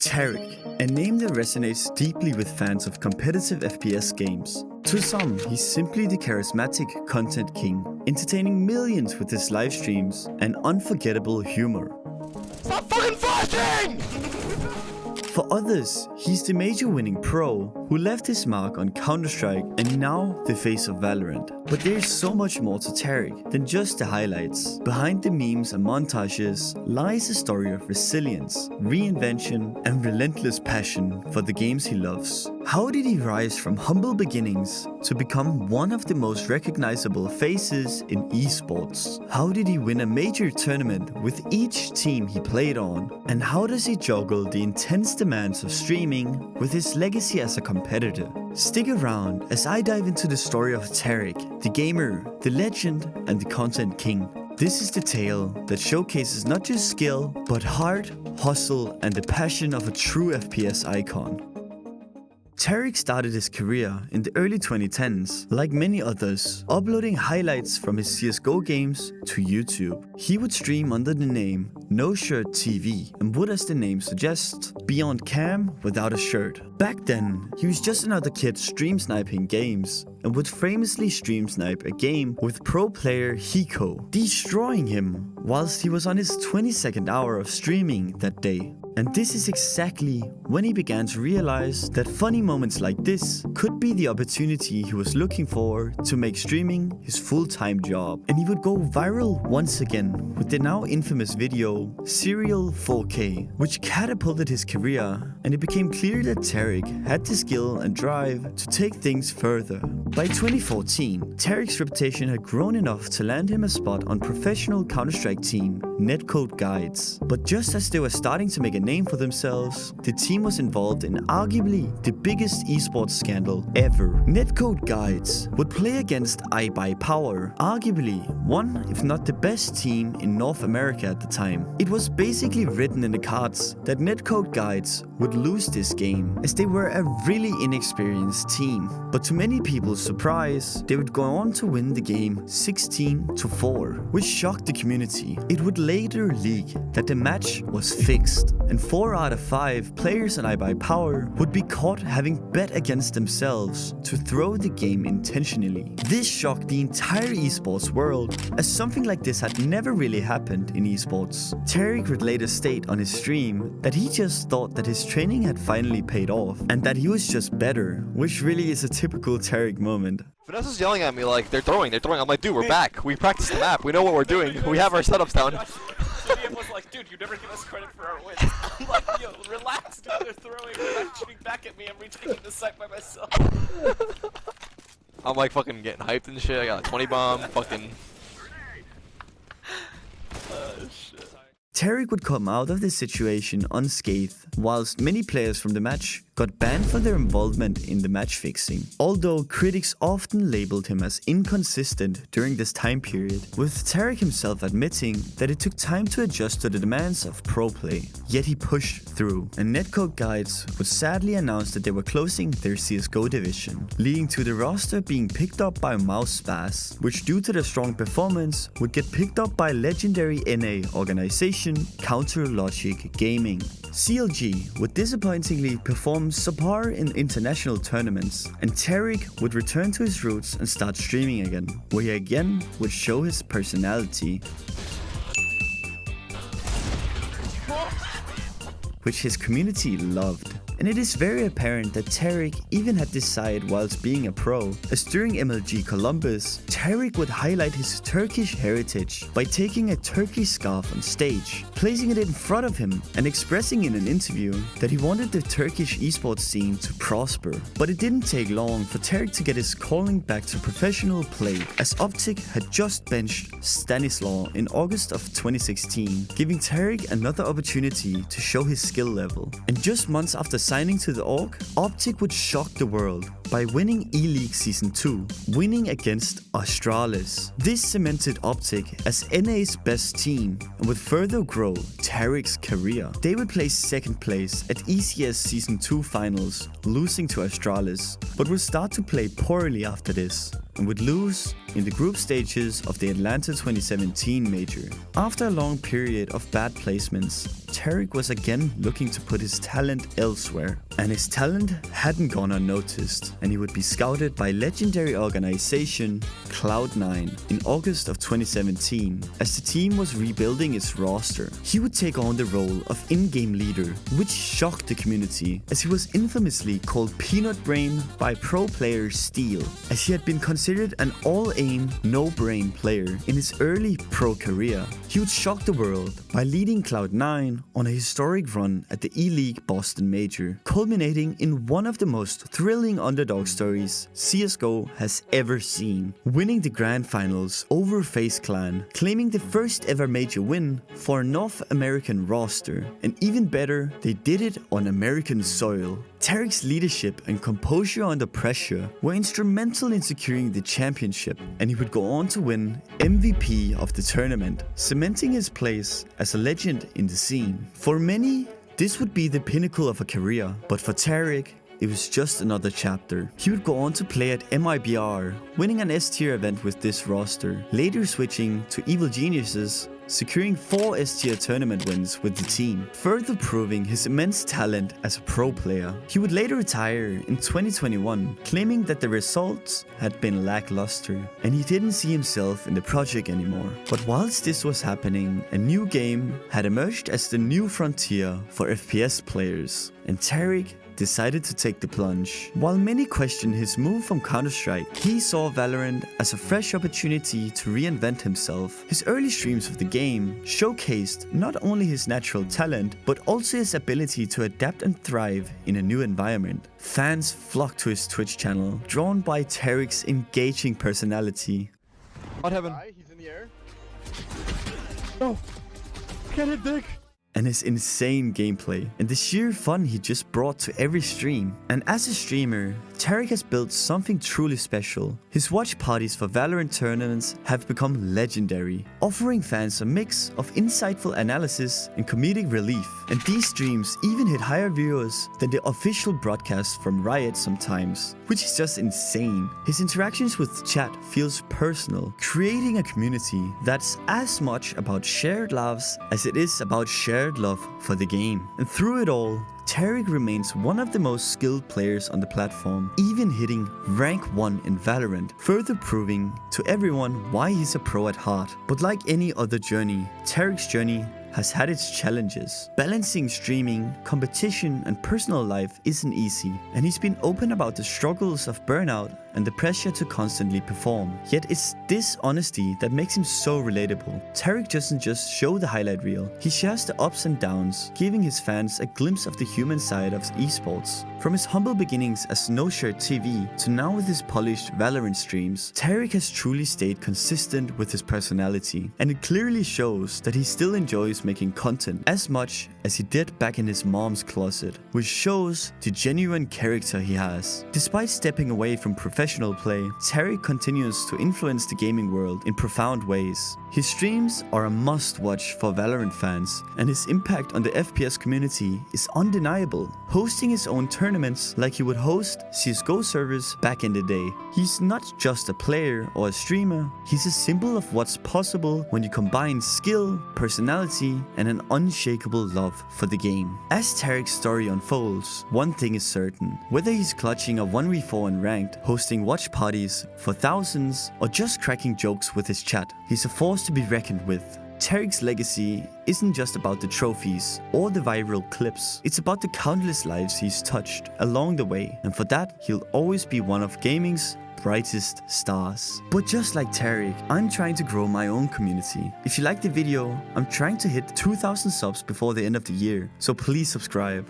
Tarik, a name that resonates deeply with fans of competitive FPS games. To some, he's simply the charismatic content king, entertaining millions with his live streams and unforgettable humor. Stop fucking flashing! For others, he's the major winning pro who left his mark on Counter-Strike and now the face of Valorant. But there's so much more to Tarik than just the highlights. Behind the memes and montages lies a story of resilience, reinvention, and relentless passion for the games he loves. How did he rise from humble beginnings to become one of the most recognizable faces in esports? How did he win a major tournament with each team he played on? And how does he juggle the intense demands of streaming with his legacy as a competitor? Stick around as I dive into the story of Tarik, the gamer, the legend, and the content king. This is the tale that showcases not just skill, but heart, hustle, and the passion of a true FPS icon. Tarik started his career in the early 2010s, like many others, uploading highlights from his CSGO games to YouTube. He would stream under the name No Shirt TV and would, as the name suggests, be on cam without a shirt. Back then, he was just another kid stream sniping games and would famously stream snipe a game with pro player Hiko, destroying him whilst he was on his 22nd hour of streaming that day. And this is exactly when he began to realize that funny moments like this could be the opportunity he was looking for to make streaming his full-time job. And he would go viral once again with the now infamous video Serial 4K, which catapulted his career, and it became clear that Tarik had the skill and drive to take things further. By 2014, Tarik's reputation had grown enough to land him a spot on professional Counter-Strike team Netcode Guides. But just as they were starting to make a name for themselves, the team was involved in arguably the biggest esports scandal ever. Netcode Guides would play against iBuyPower, arguably one, if not the best team in North America at the time. It was basically written in the cards that Netcode Guides would lose this game, as they were a really inexperienced team. But to many people's surprise, they would go on to win the game 16-4, which shocked the community. It would later leak that the match was fixed, and 4 out of 5 players on iBuyPower would be caught having bet against themselves to throw the game intentionally. This shocked the entire esports world, as something like this had never really happened in esports. Tarik would later state on his stream that he just thought that his training had finally paid off, and that he was just better, which really is a typical Tarik moment. Vanessa's yelling at me like, they're throwing. I'm like, dude, we're back. We practiced the map. We know what we're doing. We have our setups down. Ian was like, dude, you never give us credit for our wins. I'm like, yo, relax, dude, they're throwing, they're not shooting back at me, I'm retaking the site by myself. I'm like fucking getting hyped and shit. I got a 20 bomb, fucking... Shit. Tarik would come out of this situation unscathed, whilst many players from the match got banned for their involvement in the match fixing. Although critics often labeled him as inconsistent during this time period, with Tarik himself admitting that it took time to adjust to the demands of pro play. Yet he pushed through, and Netcode Guides would sadly announce that they were closing their CSGO division, leading to the roster being picked up by Mouse Spaz, which due to their strong performance would get picked up by legendary NA organization Counter-Logic Gaming. CLG would disappointingly perform subpar in international tournaments, and Tarik would return to his roots and start streaming again, where he again would show his personality, which his community loved. And it is very apparent that Tarik even had this side whilst being a pro, as during MLG Columbus, Tarik would highlight his Turkish heritage by taking a Turkish scarf on stage, placing it in front of him, and expressing in an interview that he wanted the Turkish esports scene to prosper. But it didn't take long for Tarik to get his calling back to professional play, as Optic had just benched Stanislaw in August of 2016, giving Tarik another opportunity to show his skill level. And just months after signing to the org, Optic would shock the world by winning E-League Season 2, winning against Astralis. This cemented Optic as NA's best team and would further grow Tarik's career. They would place second place at ECS Season 2 finals, losing to Astralis, but would start to play poorly after this. and would lose in the group stages of the Atlanta 2017 major. After a long period of bad placements, Tarik was again looking to put his talent elsewhere, and his talent hadn't gone unnoticed, and he would be scouted by legendary organization Cloud9 in August of 2017. As the team was rebuilding its roster, he would take on the role of in-game leader, which shocked the community, as he was infamously called Peanut Brain by pro player Steel, as he had been considered an all-aim, no-brain player in his early pro career. He would shock the world by leading Cloud9 on a historic run at the E-League Boston Major, culminating in one of the most thrilling underdog stories CSGO has ever seen, winning the grand finals over FaZe Clan, claiming the first ever major win for a North American roster, and even better, they did it on American soil. Tarik's leadership and composure under pressure were instrumental in securing the championship, and he would go on to win MVP of the tournament, cementing his place as a legend in the scene. For many, this would be the pinnacle of a career, but for Tarik, it was just another chapter. He would go on to play at MIBR, winning an S-tier event with this roster, later switching to Evil Geniuses, securing 4 S-tier tournament wins with the team, further proving his immense talent as a pro player. He would later retire in 2021, claiming that the results had been lackluster, and he didn't see himself in the project anymore. But whilst this was happening, a new game had emerged as the new frontier for FPS players, and Tarik decided to take the plunge. While many questioned his move from Counter-Strike, he saw Valorant as a fresh opportunity to reinvent himself. His early streams of the game showcased not only his natural talent, but also his ability to adapt and thrive in a new environment. Fans flocked to his Twitch channel, drawn by Tarik's engaging personality. What happened? He's in the air. No! Can't hit Dick! And his insane gameplay, and the sheer fun he just brought to every stream. And as a streamer, Tarik has built something truly special. His watch parties for Valorant tournaments have become legendary, offering fans a mix of insightful analysis and comedic relief. And these streams even hit higher viewers than the official broadcast from Riot sometimes, which is just insane. His interactions with chat feels personal, creating a community that's as much about shared laughs as it is about shared love for the game. And through it all, Tarik remains one of the most skilled players on the platform, even hitting rank 1 in Valorant, further proving to everyone why he's a pro at heart. But like any other journey, Tarik's journey has had its challenges. Balancing streaming, competition, and personal life isn't easy, and he's been open about the struggles of burnout and the pressure to constantly perform. Yet it's this honesty that makes him so relatable. Tarik doesn't just show the highlight reel, he shares the ups and downs, giving his fans a glimpse of the human side of esports. From his humble beginnings as No Shirt TV to now with his polished Valorant streams, Tarik has truly stayed consistent with his personality, and it clearly shows that he still enjoys making content as much as he did back in his mom's closet, which shows the genuine character he has. Despite stepping away from professional play, Tarik continues to influence the gaming world in profound ways. His streams are a must-watch for Valorant fans, and his impact on the FPS community is undeniable, hosting his own tournaments like he would host CSGO servers back in the day. He's not just a player or a streamer, he's a symbol of what's possible when you combine skill, personality, and an unshakable love for the game. As Tarik's story unfolds, one thing is certain: whether he's clutching a 1v4 in ranked, hosting watch parties for thousands, or just cracking jokes with his chat, he's a force to be reckoned with. Tarik's legacy isn't just about the trophies or the viral clips, it's about the countless lives he's touched along the way, and for that, he'll always be one of gaming's brightest stars. But just like Tarik, I'm trying to grow my own community. If you like the video, I'm trying to hit 2,000 subs before the end of the year, so please subscribe.